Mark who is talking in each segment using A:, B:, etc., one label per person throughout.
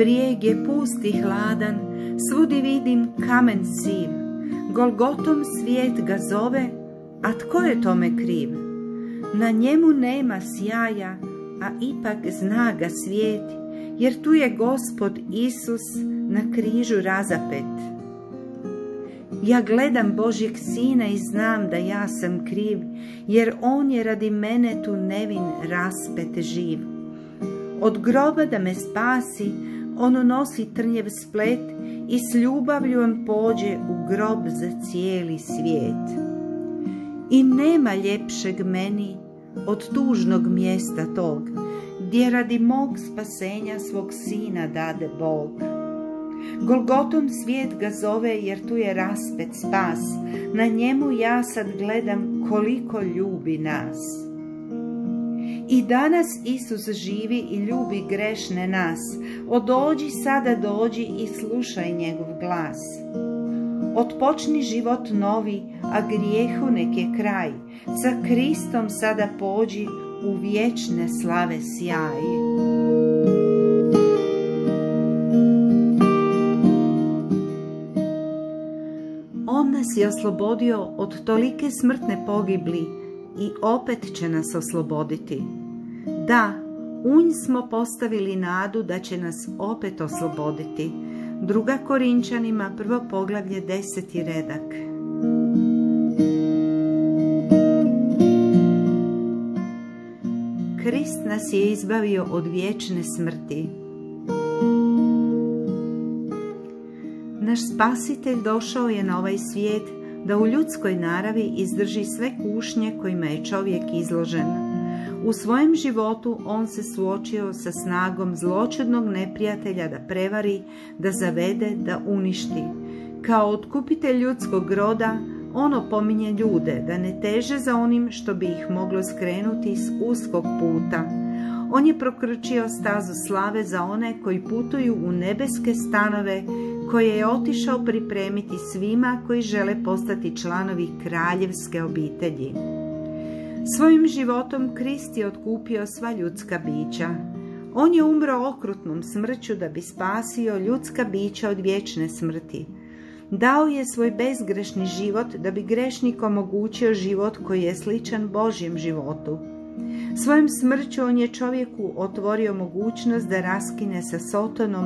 A: brijeg je pust i hladan, svudi vidim kamen siv. Golgotom svijet ga zove, a tko je tome kriv? Na njemu nema sjaja, a ipak zna ga svijet, jer tu je Gospod Isus na križu razapet. Ja gledam Božjeg Sina i znam da ja sam kriv, jer on je radi mene tu nevin raspet živ. Od groba da me spasi, on nosi trnjev splet i s ljubavlju on pođe u grob za cijeli svijet. I nema ljepšeg meni od tužnog mjesta tog, gdje radi mog spasenja svog Sina dade Bog. Golgotom svijet ga zove, jer tu je raspet spas, na njemu ja sad gledam koliko ljubi nas. I danas Isus živi i ljubi grešne nas, odođi sada dođi i slušaj njegov glas. Otpočni život novi, a grijehu nek je kraj, sa Kristom sada pođi u vječne slave sjaj. On nas je oslobodio od tolike smrtne pogibli i opet će nas osloboditi. Da, u nj smo postavili nadu da će nas opet osloboditi. 2. Korinčanima 1. poglavlje 10. redak. Krist nas je izbavio od vječne smrti. Naš Spasitelj došao je na ovaj svijet da u ljudskoj naravi izdrži sve kušnje kojima je čovjek izložen. U svojem životu on se suočio sa snagom zloćudnog neprijatelja da prevari, da zavede, da uništi. Kao otkupitelj ljudskog roda, on opominje ljude da ne teže za onim što bi ih moglo skrenuti s uskog puta. On je prokročio stazu slave za one koji putuju u nebeske stanove, koje je otišao pripremiti svima koji žele postati članovi kraljevske obitelji. Svojim životom Krist je otkupio sva ljudska bića. On je umro okrutnom smrću da bi spasio ljudska bića od vječne smrti. Dao je svoj bezgrešni život da bi grešnik omogućio život koji je sličan Božjem životu. Svojim smrću on je čovjeku otvorio mogućnost da raskine sa Sotonom,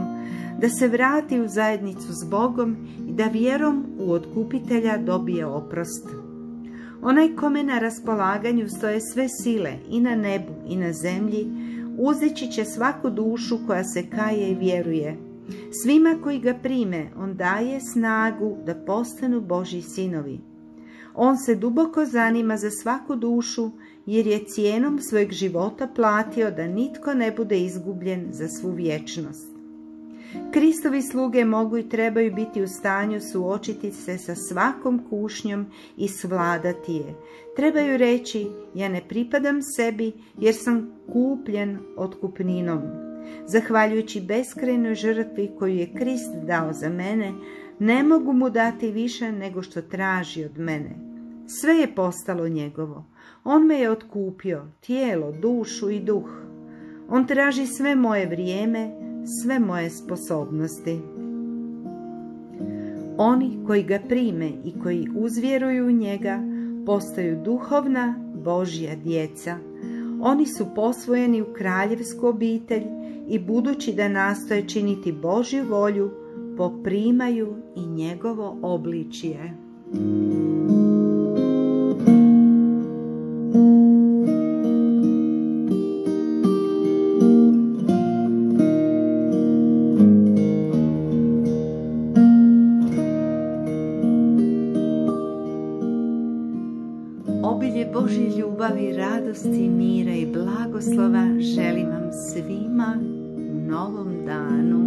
A: da se vrati u zajednicu s Bogom i da vjerom u otkupitelja dobije oprost. Onaj kome na raspolaganju stoje sve sile i na nebu i na zemlji, uzeći će svaku dušu koja se kaje i vjeruje. Svima koji ga prime, on daje snagu da postanu Božji sinovi. On se duboko zanima za svaku dušu, jer je cijenom svojeg života platio da nitko ne bude izgubljen za svu vječnost. Kristovi sluge mogu i trebaju biti u stanju suočiti se sa svakom kušnjom i svladati je. Trebaju reći, ja ne pripadam sebi jer sam kupljen otkupninom. Zahvaljujući beskrajnoj žrtvi koju je Krist dao za mene, ne mogu mu dati više nego što traži od mene. Sve je postalo njegovo. On me je otkupio, tijelo, dušu i duh. On traži sve moje vrijeme, sve moje sposobnosti. Oni koji ga prime i koji uzvjeruju u njega, postaju duhovna Božja djeca. Oni su posvojeni u kraljevsku obitelj i budući da nastoje činiti Božju volju, poprimaju i njegovo obličje. Obilje Božje ljubavi, radosti, mira i blagoslova želim vam svima u novom danu.